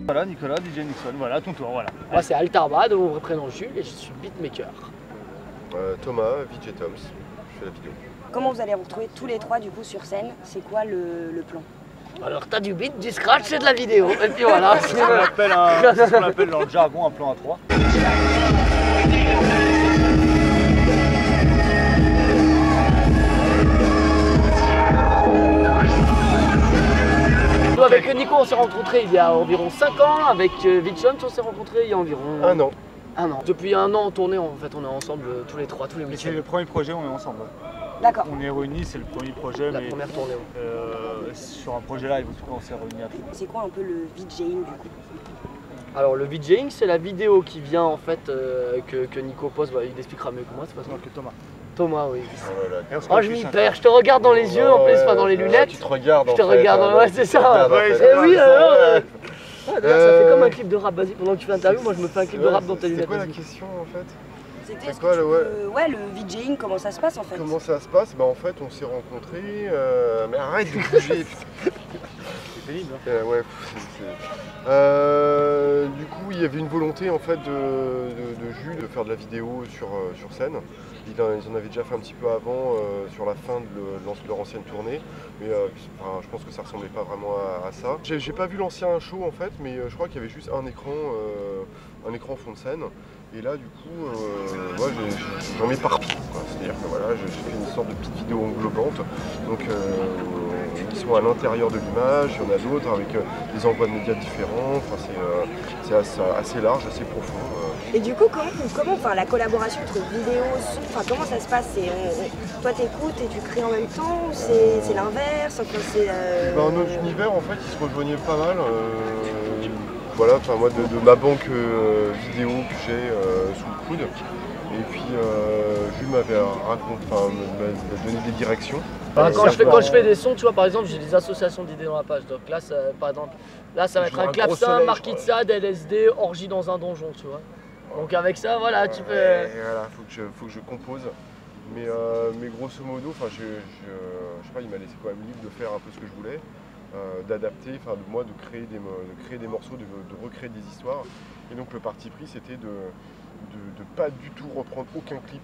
Voilà, Nicolas, DJ Nixon, voilà, ton tour, voilà. Moi c'est Altarba, de mon vrai prénom Jules et je suis beatmaker. Thomas, VJ Toms, je fais la vidéo. Comment vous allez vous retrouver tous les trois du coup sur scène? C'est quoi le plan? Alors t'as du beat, du scratch et de la vidéo, et puis voilà. C'est ce qu'on appelle dans le jargon un plan à 3. Nous avec Nico on s'est rencontrés il y a environ 5 ans, avec Vichon on s'est rencontrés il y a environ... Un an. Un an. Depuis un an en tournée, en fait on est ensemble tous les trois, tous les week-ends. C'est le premier projet, on est ensemble. D'accord. On est réunis, c'est le premier projet. La première tournée. Sur un projet live, en tout cas on s'est réunis à tout. C'est quoi un peu le VJing du coup? Alors le VJing c'est la vidéo qui vient en fait que Nico poste, bah, il expliquera mieux que moi, c'est pas ça. Non, que Thomas. Thomas, oui. Oh, Je m'y perds, je te regarde dans les yeux en plus, pas dans les lunettes. Tu te regardes. Je te regarde, ouais, c'est ça. Eh oui, alors. D'ailleurs, ça fait comme un clip de rap, vas-y, pendant que tu fais l'interview, moi je me fais un clip de rap dans tes lunettes. C'est quoi la question en fait? C'était quoi, le VJing, comment ça se passe en fait? Comment ça se passe? Bah en fait on s'est rencontrés, mais arrête de bouger. C'est pénible. Ouais, du coup il y avait une volonté en fait de Jules de faire de la vidéo sur scène. Ils en avaient déjà fait un petit peu avant sur la fin de leur ancienne tournée, mais je pense que ça ressemblait pas vraiment à ça. J'ai pas vu l'ancien show en fait, mais je crois qu'il y avait juste un écran fond de scène. Et là, du coup, moi, j'en m'éparpille. C'est-à-dire que voilà, j'ai fait une sorte de petite vidéo englobante. Donc, ils sont à l'intérieur de l'image, il y en a d'autres avec des envois de médias différents. Enfin, c'est assez large, assez profond. Et du coup, comment enfin, la collaboration entre vidéo, son, enfin, comment ça se passe? Toi, t'écoutes et tu crées en même temps ou c'est l'inverse? Enfin, notre univers, en fait, il se rejoignait pas mal. Voilà, enfin moi de ma banque vidéo que j'ai sous le coude. Et puis Jules m'avait m'a donné des directions. Quand je fais des sons, tu vois, par exemple, j'ai des associations d'idées dans la page. Donc là, par exemple, là ça va être un clavecin, Marquitza, LSD, orgie dans un donjon, tu vois. Donc avec ça, voilà, tu peux... Voilà, faut que je compose. Mais grosso modo, enfin, je sais pas, il m'a laissé quand même libre de faire un peu ce que je voulais. D'adapter, enfin de créer des morceaux, de recréer des histoires. Et donc le parti pris c'était de pas du tout reprendre aucun clip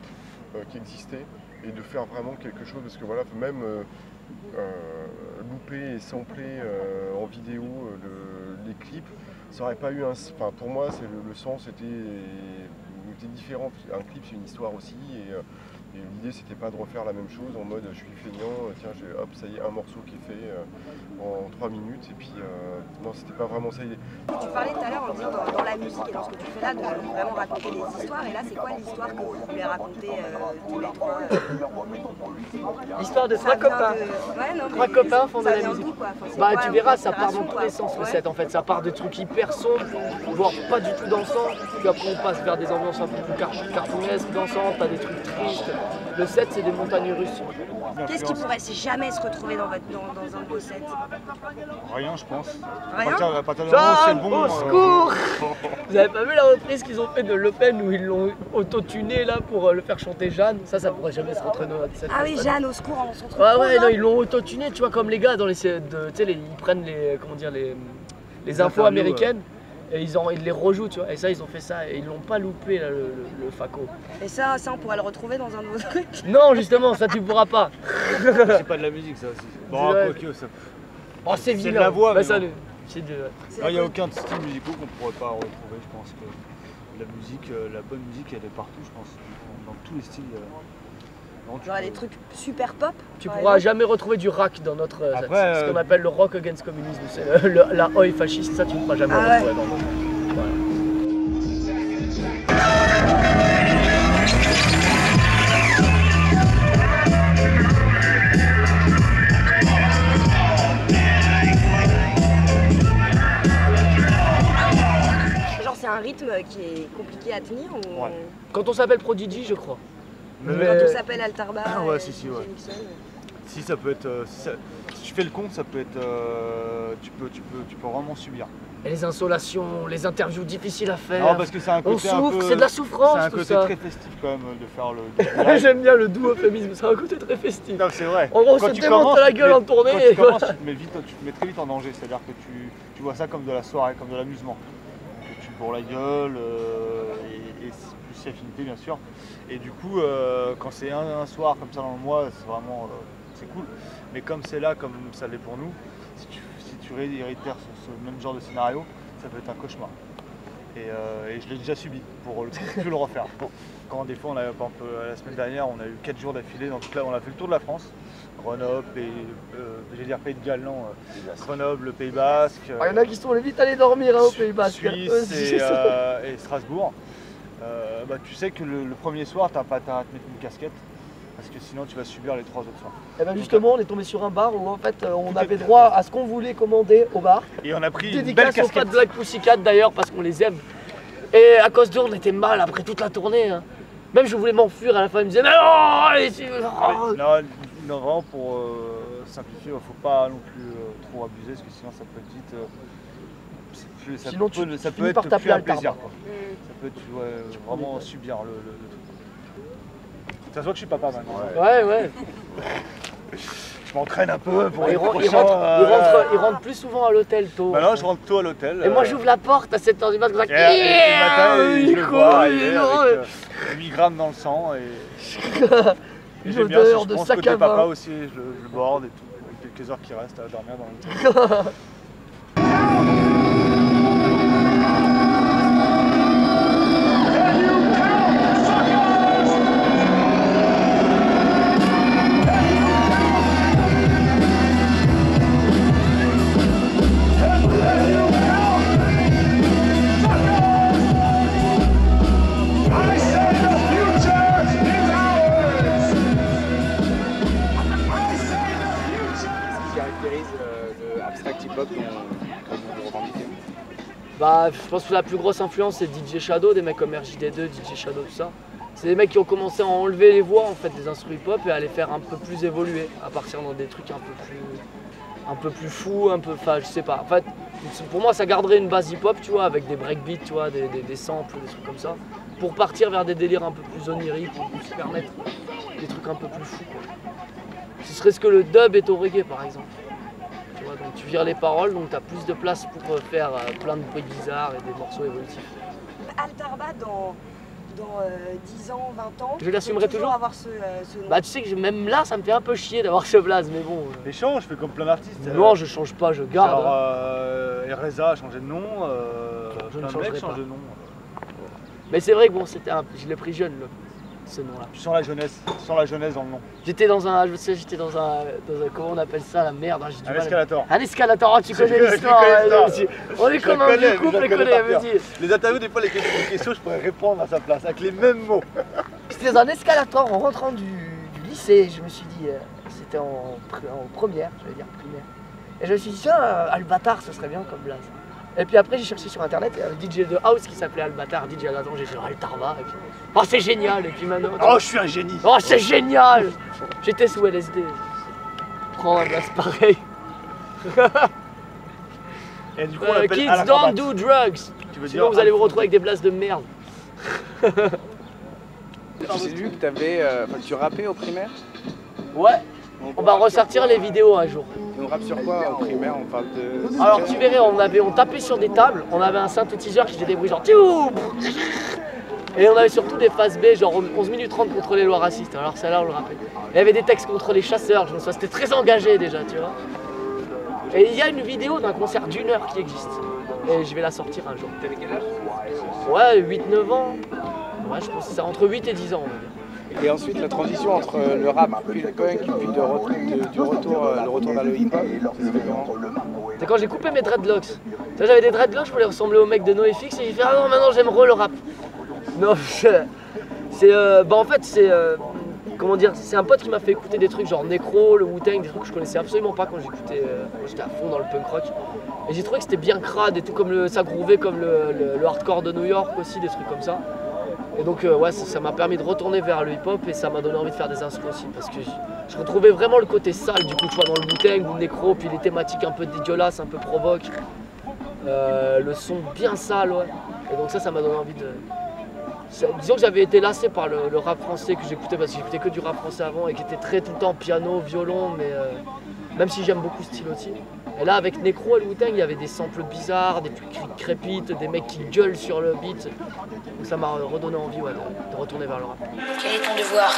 qui existait et de faire vraiment quelque chose, parce que voilà, même louper et sampler en vidéo les clips, ça aurait pas eu un... Enfin pour moi le sens était différent. Un clip c'est une histoire aussi et l'idée c'était pas de refaire la même chose en mode je suis feignant, tiens hop ça y est un morceau qui est fait en 3 minutes et puis non c'était pas vraiment ça l'idée. Tu parlais tout à l'heure en disant dans la musique et dans ce que tu fais là de vraiment raconter des histoires, et là c'est quoi l'histoire que vous voulez raconter tous les trois? L'histoire de trois copains. Trois copains font de la musique. Bah tu verras, ça part dans tous les sens le set en fait, ça part de trucs hyper sombres, voire pas du tout dansants, puis après on passe vers des ambiances un peu plus cartoonesques, dansantes, t'as des trucs tristes. Le set c'est des montagnes russes. Qu'est-ce qui pourrait jamais se retrouver dans un de vos sets? Rien je pense. Rien? À partir du moment où c'est bon. Au secours. Vous avez pas vu la reprise qu'ils ont fait de Le Pen où ils l'ont auto-tuné là pour le faire chanter Jeanne? Ça pourrait jamais se retrouver dans un set. Ah oui, Jeanne au secours, on se retrouve. Ouais, non, ils l'ont auto-tuné, tu vois, comme les gars dans les... Tu sais, ils prennent les infos américaines. Et ils les rejouent, tu vois, et ça ils ont fait ça, et ils l'ont pas loupé là, le Faco. Et ça on pourrait le retrouver dans un de vos trucs? Non justement, ça tu pourras pas. C'est pas de la musique ça aussi. Bon, quoique ça... Oh c'est de la voix, mais salut. Il n'y a aucun style musical qu'on pourrait pas retrouver, je pense que la musique, la bonne musique elle est partout, je pense, dans tous les styles. Genre des trucs super pop. Tu pourras jamais retrouver du rack dans notre set. C'est ce qu'on appelle le rock against communisme, c'est la oi fasciste, ça tu ne pourras jamais retrouver dans notre. Voilà. Genre c'est un rythme qui est compliqué à tenir ou... Quand on s'appelle Prodigy, je je crois. Quand on s'appelle Altarba, ouais, si ça peut être, si tu fais le compte, ça peut être, tu peux vraiment subir. Et les insolations, les interviews difficiles à faire. Non, parce que c'est un côté on souffre, c'est de la souffrance. C'est un côté très festif quand même de faire le. J'aime bien le doux euphémisme, c'est un côté très festif. Non, c'est vrai. En gros, on se démonte la gueule en tournée. Quand tu commences, tu te mets très vite en danger, c'est-à-dire que tu tu vois ça comme de la soirée, comme de l'amusement. Tu te bourres la gueule, et plus si affinité bien sûr. Et du coup, quand c'est un soir comme ça dans le mois, c'est vraiment c'est cool. Mais comme c'est là, comme ça l'est pour nous, si tu réitères ce même genre de scénario, ça peut être un cauchemar. Et je l'ai déjà subi pour plus le refaire. Quand des fois, par exemple, la semaine dernière, on a eu 4 jours d'affilée, donc là on a fait le tour de la France. Grenoble, j'allais dire Pays de Galles, non, Grenoble, Pays Basque. Il y en a qui sont vite allés dormir au Pays Basque. Suisse et Strasbourg. Tu sais que le premier soir, t'as pas à te mettre une casquette, parce que sinon tu vas subir les 3 autres soirs. Et ben justement, on est tombé sur un bar où en fait on avait droit à ce qu'on voulait commander au bar. Et on a pris une belle dédicace aux casquette. fans de Black Pussycat d'ailleurs, parce qu'on les aime. Et à cause d'eux, on était mal après toute la tournée. Hein. Même je voulais m'enfuir à la fin, ils me disaient mais non, Non, vraiment pour simplifier, il ne faut pas non plus trop abuser, parce que sinon ça peut être vite. Ça peut être plus un plaisir. Quoi. Ça peut être vraiment subir le truc. Ça se voit que je suis papa maintenant. Ouais. Je m'entraîne un peu pour il les prochains. Il rentre plus souvent à l'hôtel tôt. Maintenant je rentre tôt à l'hôtel. Et moi j'ouvre la porte à 7h du matin comme ça. Et le matin, je le vois arriver avec 8 grammes dans le sang. Et j'aime bien, si je prends ce côté papa aussi, je le borde et tout, avec quelques heures qui restent à dormir dans le truc. Bah, je pense que la plus grosse influence c'est DJ Shadow, des mecs comme RJD2, DJ Shadow, tout ça. C'est des mecs qui ont commencé à enlever les voix en fait des instruments hip-hop et à les faire un peu plus évoluer, à partir dans des trucs un peu plus fous, enfin je sais pas. En fait, pour moi ça garderait une base hip-hop, tu vois, avec des breakbeats, tu vois, des samples, des trucs comme ça, pour partir vers des délires un peu plus oniriques, pour se permettre des trucs un peu plus fous, quoi. Ce serait ce que le dub est au reggae par exemple. Donc tu vires les paroles, donc tu as plus de place pour faire plein de bruits bizarres et des morceaux évolutifs. Altarba dans 10 ans, 20 ans, je l'assumerai toujours avoir ce nom. Bah tu sais que même là ça me fait un peu chier d'avoir ce blaze, mais bon. Mais change, je fais comme plein d'artistes. Non, je change pas, je garde. Genre RZA a changé de nom, je ne changerai pas. de nom. Mais c'est vrai que bon, je l'ai pris jeune ce nom-là. Tu sens la jeunesse dans le nom. J'étais dans un, comment on appelle ça, la merde, j'ai du mal. Escalator. Un escalator, tu connais l'histoire. On est comme un vieux couple, Les interviews, des fois, les questions, je pourrais répondre à sa place, avec les mêmes mots. J'étais dans un escalator en rentrant du lycée, je me suis dit, c'était en première, je vais dire primaire. Et je me suis dit, tiens, Albatar, ce serait bien comme blaze. Et puis après j'ai cherché sur internet, il y a un DJ de house qui s'appelait Albatar, DJ à j'ai fait Altarba, et puis oh c'est génial, et puis maintenant... Oh je suis un génie. Oh c'est génial. J'étais sous LSD, prends un blast pareil. Et du coup, kids don't do drugs, sinon vous allez vous retrouver avec des blasts de merde. J'ai vu que tu rappais au primaire. Ouais. On va ressortir les vidéos un jour. On rappe sur quoi au primaire? On parle de... Alors tu verrais, on tapait sur des tables, on avait un synthétiseur qui faisait des bruits genre tiou. Et on avait surtout des phases B, genre 11 minutes 30 contre les lois racistes. Alors celle-là on le rappelle. Il y avait des textes contre les chasseurs, je me souviens, c'était très engagé déjà, tu vois. Et il y a une vidéo d'un concert d'1 heure qui existe. Et je vais la sortir un jour. T'avais quel âge? Ouais, 8-9 ans. Ouais, je pense que c'est entre 8 et 10 ans on va dire. Et ensuite la transition entre le rap, puis le punk, puis le retour vers le hip-hop, ça se fait comment? C'est quand j'ai coupé mes dreadlocks. J'avais des dreadlocks, je voulais ressembler au mec de NoFX et il fait ah non maintenant j'aime le rap. Non, c'est en fait c'est comment dire, c'est un pote qui m'a fait écouter des trucs genre Necro, le Wu-Tang, des trucs que je connaissais absolument pas quand j'étais à fond dans le punk rock. Et j'ai trouvé que c'était bien crade et tout, comme ça groovait comme le hardcore de New York aussi, des trucs comme ça. Et donc ouais, ça m'a permis de retourner vers le hip-hop et ça m'a donné envie de faire des instruments aussi parce que je retrouvais vraiment le côté sale du coup, tu vois, dans le Wu-Tang ou le Necro, puis les thématiques un peu dégueulasses, un peu provoque, le son bien sale, ouais. Et donc ça m'a donné envie de... Disons que j'avais été lassé par le rap français que j'écoutais parce que j'écoutais que du rap français avant et qui était très tout le temps piano, violon, mais même si j'aime beaucoup ce style aussi. Et là avec Necro et le Wu-Tang, il y avait des samples bizarres, des trucs qui crépitent, des mecs qui gueulent sur le beat. Donc ça m'a redonné envie de retourner vers le rap. Quel est ton devoir?